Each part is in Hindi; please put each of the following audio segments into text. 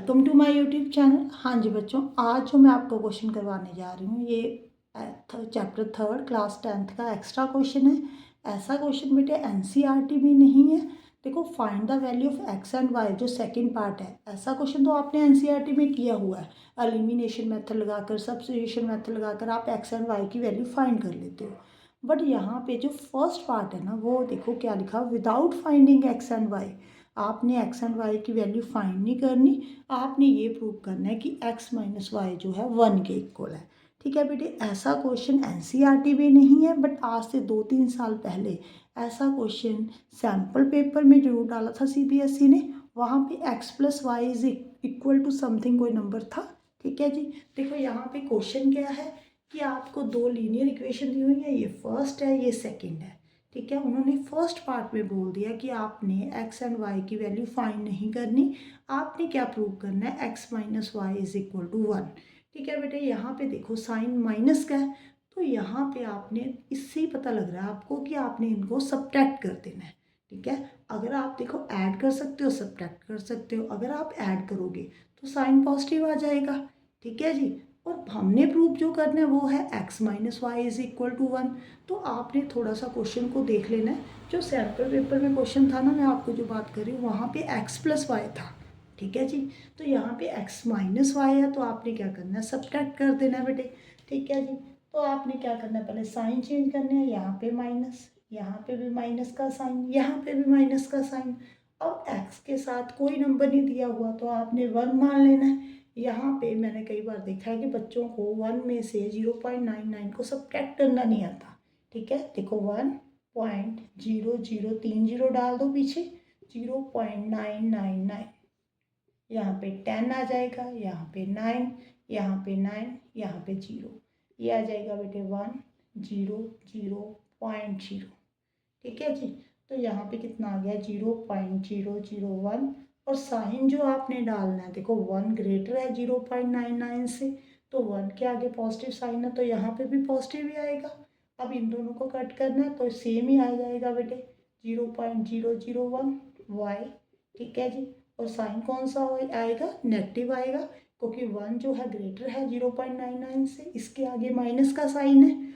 Welcome to my YouTube channel. हाँ जी बच्चों, आज जो मैं आपको क्वेश्चन करवाने जा रही हूँ ये चैप्टर 3 क्लास 10th का एक्स्ट्रा क्वेश्चन है। ऐसा क्वेश्चन बेटे एनसीईआरटी में नहीं है। देखो, find the value of x and y जो सेकंड पार्ट है, ऐसा क्वेश्चन तो आपने एनसीईआरटी में किया हुआ है। एलिमिनेशन मेथड लगाकर, सब्स्टिट्यूशन मेथड लगाकर आप एक्स एंड वाई की वैल्यू फाइंड कर लेते हो। बट यहाँ पे जो फर्स्ट पार्ट है ना, वो देखो क्या लिखा, without finding x and y. आपने एक्स एंड वाई की वैल्यू फाइंड नहीं करनी, आपने ये प्रूव करना है कि एक्स माइनस वाई जो है 1 के इक्वल है। ठीक है बेटे, ऐसा क्वेश्चन एनसीईआरटी में नहीं है, बट आज से 2-3 साल पहले ऐसा क्वेश्चन सैम्पल पेपर में जरूर डाला था सीबीएसई ने। वहाँ पे x plus y is equal to something कोई नंबर था। ठीक है जी, देखो यहाँ पे क्वेश्चन क्या है कि आपको दो लीनियर इक्वेशन दी हुई है, ये फर्स्ट है, ये सेकेंड है। ठीक है, उन्होंने फर्स्ट पार्ट में बोल दिया कि आपने एक्स एंड वाई की वैल्यू फाइंड नहीं करनी, आपने क्या प्रूव करना है, x minus y is equal to 1। ठीक है बेटे, यहाँ पे देखो साइन माइनस का है, तो यहाँ पे आपने, इससे ही पता लग रहा है आपको कि आपने इनको सब्ट्रैक्ट कर देना है। ठीक है, अगर आप देखो ऐड कर सकते हो, सब्ट्रैक्ट कर सकते हो। अगर आप ऐड करोगे तो साइन पॉजिटिव आ जाएगा। ठीक है जी, और हमने प्रूव जो करना है वो है x minus y is equal to 1। तो आपने थोड़ा सा क्वेश्चन को देख लेना है। जो सैम्पल पेपर में क्वेश्चन था ना, मैं आपको जो बात कर रही हूँ, वहाँ पे एक्स प्लस वाई था। ठीक है जी, तो यहाँ पे एक्स माइनस वाई है, तो आपने क्या करना है, सब्ट्रैक्ट कर देना है बेटे। ठीक है जी, तो आपने क्या करना है, पहले साइन चेंज करने हैं, यहाँ पे माइनस, यहाँ पे भी माइनस का साइन, यहाँ पे भी माइनस का साइन। अब एक्स के साथ कोई नंबर नहीं दिया हुआ, तो आपने 1 मान लेना है। यहाँ पे मैंने कई बार देखा है कि बच्चों को 1 में से 0.99 को सब्ट्रैक्ट करना नहीं आता। ठीक है, देखो 1.0030 डाल दो पीछे, 0.999, यहाँ पे 10 आ जाएगा, यहाँ पे 9, यहाँ पे 9, यहाँ पे 0, ये आ जाएगा बेटे 100.0। ठीक है जी, तो यहाँ पे कितना आ गया, 0.001। और साइन जो आपने डालना है, देखो 1 ग्रेटर है 0.99 से, तो 1 के आगे पॉजिटिव साइन है, तो यहाँ पे भी पॉजिटिव ही आएगा। अब इन दोनों को कट करना है तो सेम ही आ जाएगा बेटे, 0.001 वाई। ठीक है जी, और साइन कौन सा आएगा, नेगेटिव आएगा, क्योंकि 1 जो है ग्रेटर है 0.99 से, इसके आगे माइनस का साइन है।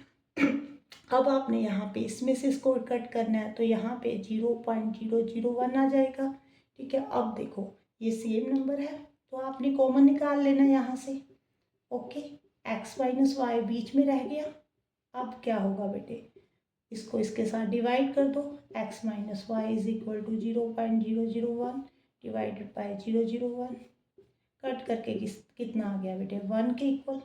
अब आपने यहाँ पे इसमें से इसको कट करना है, तो यहाँ पे 0.001 आ जाएगा। ठीक है, अब देखो ये सेम नंबर है, तो आपने कॉमन निकाल लेना है यहाँ से। ओके, एक्स माइनस वाई बीच में रह गया। अब क्या होगा बेटे, इसको इसके साथ डिवाइड कर दो, x minus y is equal to 0.001 divided by 001, cut करके कितना आ गया बेटे, 1 के इक्वल।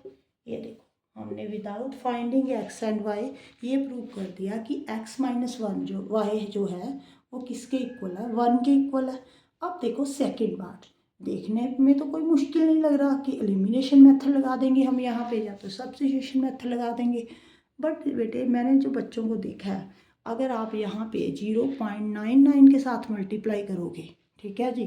ये देखो, हमने without finding x and y ये प्रूव कर दिया कि एक्स माइनस 1 जो वाई जो है वो किसके इक्वल है, 1 के इक्वल है। अब देखो सेकेंड पार्ट, देखने में तो कोई मुश्किल नहीं लग रहा कि एलिमिनेशन मेथड लगा देंगे हम यहाँ पे, या तो सब्स्टिट्यूशन मेथड लगा देंगे। बट बेटे, मैंने जो बच्चों को देखा है, अगर आप यहाँ पे 0.99 के साथ मल्टीप्लाई करोगे, ठीक है जी,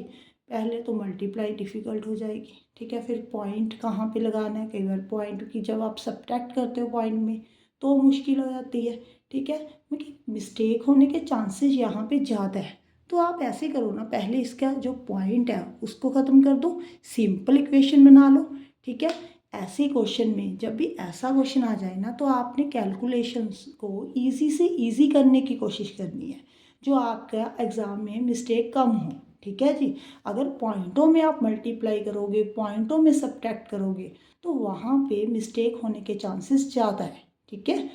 पहले तो मल्टीप्लाई डिफ़िकल्ट हो जाएगी। ठीक है, फिर पॉइंट कहाँ पे लगाना है, कई बार पॉइंट की जब आप सब्ट्रैक्ट करते हो पॉइंट में तो मुश्किल हो जाती है। ठीक है, क्योंकि मिस्टेक होने के चांसेस यहाँ पे ज़्यादा है। तो आप ऐसे करो ना, पहले इसका जो पॉइंट है उसको ख़त्म कर दो, सिंपल इक्वेशन बना लो। ठीक है, ऐसे क्वेश्चन में जब भी ऐसा क्वेश्चन आ जाए ना, तो आपने कैलकुलेशंस को ईजी से ईजी करने की कोशिश करनी है, जो आपका एग्ज़ाम में मिस्टेक कम हो। ठीक है जी, अगर पॉइंटों में आप मल्टीप्लाई करोगे, पॉइंटों में सब्ट्रैक्ट करोगे, तो वहाँ पे मिस्टेक होने के चांसेस ज़्यादा है। ठीक है,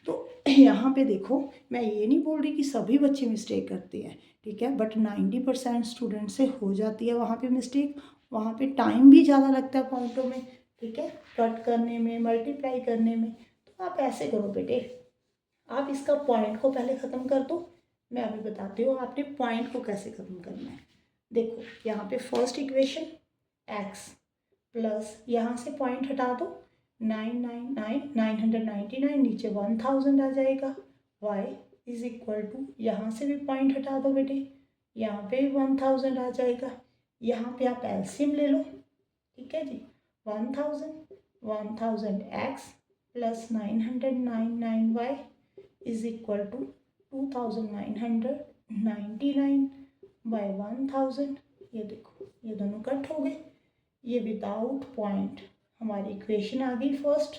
तो यहाँ पे देखो, मैं ये नहीं बोल रही कि सभी बच्चे मिस्टेक करते हैं। ठीक है, बट 90% स्टूडेंट से हो जाती है वहाँ पे मिस्टेक। वहाँ पे टाइम भी ज़्यादा लगता है पॉइंटों में। ठीक है, कट करने में, मल्टीप्लाई करने में। तो आप ऐसे करो बेटे, आप इसका पॉइंट को पहले ख़त्म कर दो, मैं अभी बताती हूँ आपने पॉइंट को कैसे ख़त्म करना है। देखो यहाँ पे फर्स्ट इक्वेशन एक्स प्लस, यहाँ से पॉइंट हटा दो, 999 नीचे 1000 आ जाएगा, वाई इज इक्वल टू, यहाँ से भी पॉइंट हटा दो बेटे, यहाँ पे भी 1000 आ जाएगा। यहाँ पे आप एलसीएम ले लो। ठीक है जी, 1000 x plus 999 y is equal to 2999 by 1000। ये देखो, ये दोनों कट हो गए। ये विदाउट पॉइंट हमारी इक्वेशन आ गई फर्स्ट।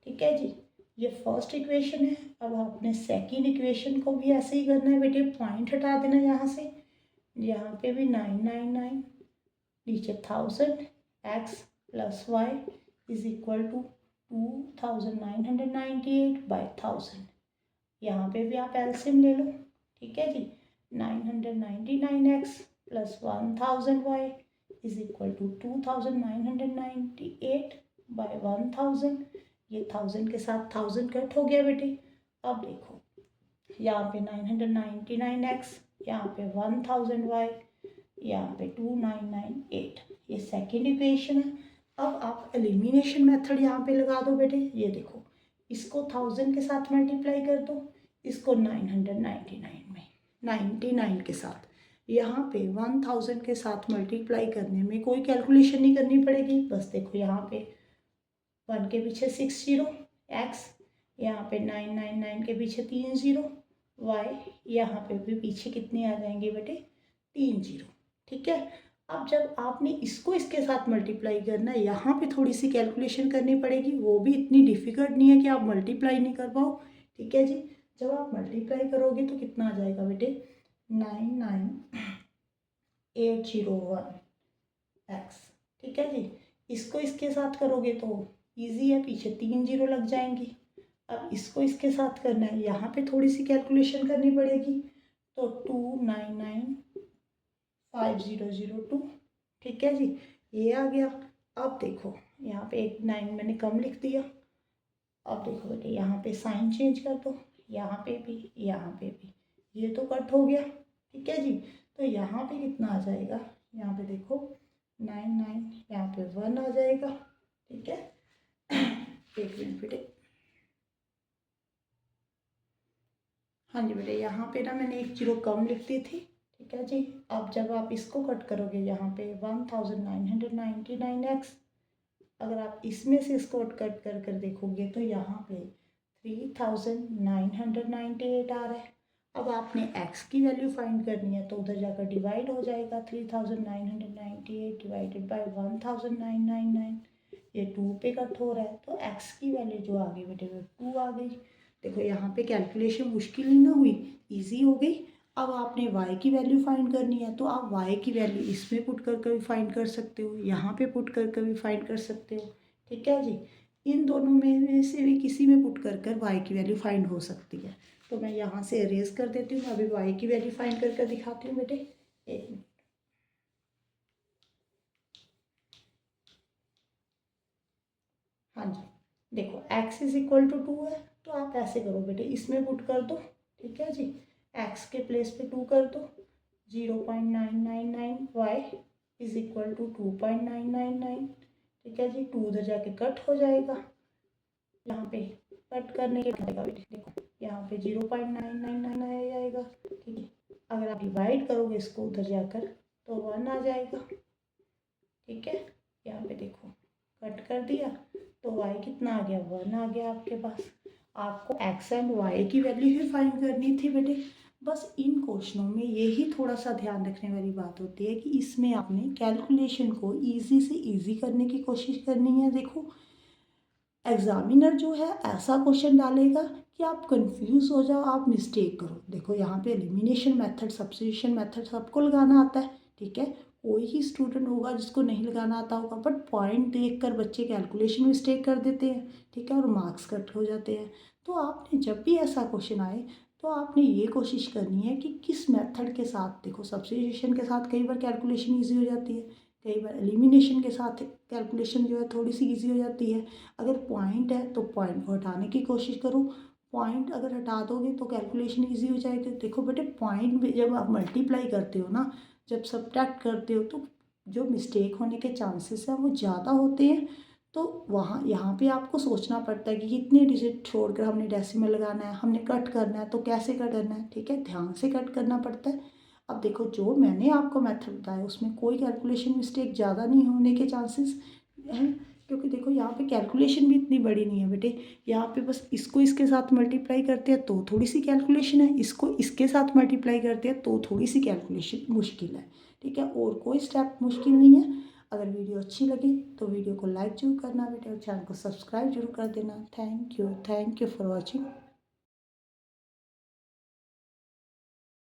ठीक है जी, ये फर्स्ट इक्वेशन है। अब आपने सेकंड इक्वेशन को भी ऐसे ही करना है बेटे, पॉइंट हटा देना यहाँ से, यहाँ पे भी 999, नीचे 1000, x plus y is equal to 2998/1000। यहाँ पे भी आप एलसीएम ले लो। ठीक है जी, 999x plus 1000y is equal to 2998/1000। ये 1000 के साथ 1000 कट हो गया बेटे। अब देखो यहाँ पे 999x, यहाँ पे 1000y, यहाँ पे 2998, ये सेकेंड इक्वेशन है। अब आप एलिमिनेशन मेथड यहाँ पे लगा दो बेटे। ये देखो, इसको 1000 के साथ मल्टीप्लाई कर दो, इसको 999 के साथ। यहाँ पे 1000 के साथ मल्टीप्लाई करने में कोई कैलकुलेशन नहीं करनी पड़ेगी। बस देखो यहाँ पे 1 के पीछे 6 0 x, यहाँ पे 999 के पीछे 3 0 y, यहाँ पे भी पीछे कितने आ जाएंगे बेटे 3 0। ठीक है, अब जब आपने इसको इसके साथ मल्टीप्लाई करना है, यहाँ पे थोड़ी सी कैलकुलेशन करनी पड़ेगी, वो भी इतनी डिफ़िकल्ट नहीं है कि आप मल्टीप्लाई नहीं कर पाओ। ठीक है जी, जब आप मल्टीप्लाई करोगे तो कितना आ जाएगा बेटे 99801x। ठीक है जी, इसको इसके साथ करोगे तो ईजी है, पीछे 3 0 लग जाएंगी। अब इसको इसके साथ करना है, यहाँ पे थोड़ी सी कैलकुलेशन करनी पड़ेगी, तो 2995002। ठीक है जी, ये आ गया। अब देखो यहाँ पे एक 9 मैंने कम लिख दिया। अब देखो बेटे यहाँ पे साइन चेंज कर दो, यहाँ पे भी, यहाँ पे भी, ये तो कट हो गया। ठीक है जी, तो यहाँ पे कितना आ जाएगा, यहाँ पे देखो 99, यहाँ पे 1 आ जाएगा। ठीक है, एक मिनट बेटे। हाँ जी बेटे, यहाँ पे ना मैंने एक 0 कम लिख दी थी। ठीक है जी, अब जब आप इसको कट करोगे यहाँ पे 1999x, अगर आप इसमें से इसको कट कर कर देखोगे तो यहाँ पे 3998 आ रहा है। अब आपने x की वैल्यू फाइंड करनी है तो उधर जाकर डिवाइड हो जाएगा, 3998 डिवाइडेड बाई 1999, ये 2 पे कट हो रहा है, तो x की वैल्यू जो आ गई बेटे वो 2 आ गई। देखो यहाँ पे कैलकुलेशन मुश्किल नहीं ना हुई, इजी हो गई। अब आपने y की वैल्यू फाइंड करनी है तो आप y की वैल्यू इसमें पुट कर भी फाइंड कर सकते हो, यहाँ पे पुट कर भी फाइंड कर सकते हो। ठीक है जी, इन दोनों में से भी किसी में पुट कर y की वैल्यू फाइंड हो सकती है। तो मैं यहाँ से अरेज कर देती हूँ, अभी y की वैल्यू फाइंड कर दिखाती हूँ बेटे, एक मिनट। हाँ जी, देखो x इज इक्वल टू 2 है, तो आप ऐसे करो बेटे, इसमें पुट कर दो। ठीक है जी, x के प्लेस पे 2 कर दो, 0.999y इज इक्वल टू 2.999। ठीक है जी, 2 उधर जाके कट हो जाएगा, यहाँ पे कट करने के बाद देखो यहाँ पे 0.999 आ जाएगा। ठीक है, अगर आप डिवाइड करोगे इसको उधर जाकर तो 1 आ जाएगा। ठीक है, यहाँ पे देखो कट कर दिया तो y कितना आ गया 1 आ गया आपके पास। आपको x एंड y की वैल्यू ही फाइंड करनी थी बेटे। बस इन क्वेश्चनों में यही थोड़ा सा ध्यान रखने वाली बात होती है कि इसमें आपने कैलकुलेशन को ईजी से ईजी करने की कोशिश करनी है। देखो एग्जामिनर जो है ऐसा क्वेश्चन डालेगा कि आप कंफ्यूज हो जाओ, आप मिस्टेक करो। देखो यहाँ पे एलिमिनेशन मेथड, सब्स्टिट्यूशन मेथड सबको लगाना आता है। ठीक है, कोई ही स्टूडेंट होगा जिसको नहीं लगाना आता होगा, बट पॉइंट देखकर बच्चे कैलकुलेशन मिस्टेक कर देते हैं। ठीक है, और मार्क्स कट हो जाते हैं। तो आपने जब भी ऐसा क्वेश्चन आए तो आपने ये कोशिश करनी है कि किस मेथड के साथ, देखो सब्स्टिट्यूशन के साथ कई बार कैलकुलेशन ईजी हो जाती है, कई बार एलिमिनेशन के साथ कैलकुलेशन जो है थोड़ी सी ईजी हो जाती है। अगर पॉइंट है तो पॉइंट को हटाने की कोशिश करो, पॉइंट अगर हटा दोगे तो कैलकुलेशन ईजी हो जाएगी। देखो बेटे पॉइंट में जब आप मल्टीप्लाई करते हो ना, जब सब्ट्रैक्ट करते हो तो जो मिस्टेक होने के चांसेस हैं वो ज़्यादा होते हैं। तो वहाँ यहाँ पे आपको सोचना पड़ता है कि कितने डिजिट छोड़कर हमने डेसिमल लगाना है, हमने कट करना है तो कैसे कट करना है। ठीक है, ध्यान से कट करना पड़ता है। अब देखो जो मैंने आपको मेथड बताया उसमें कोई कैलकुलेशन मिस्टेक ज़्यादा नहीं होने के चांसेस हैं, क्योंकि देखो यहाँ पे कैलकुलेशन भी इतनी बड़ी नहीं है बेटे। यहाँ पे बस इसको इसके साथ मल्टीप्लाई करते हैं तो थोड़ी सी कैलकुलेशन है, इसको इसके साथ मल्टीप्लाई करते हैं तो थोड़ी सी कैलकुलेशन मुश्किल है। ठीक है, और कोई स्टेप मुश्किल नहीं है। अगर वीडियो अच्छी लगी तो वीडियो को लाइक जरूर करना बेटा और चैनल को सब्सक्राइब जरूर कर देना। Thank you for watching.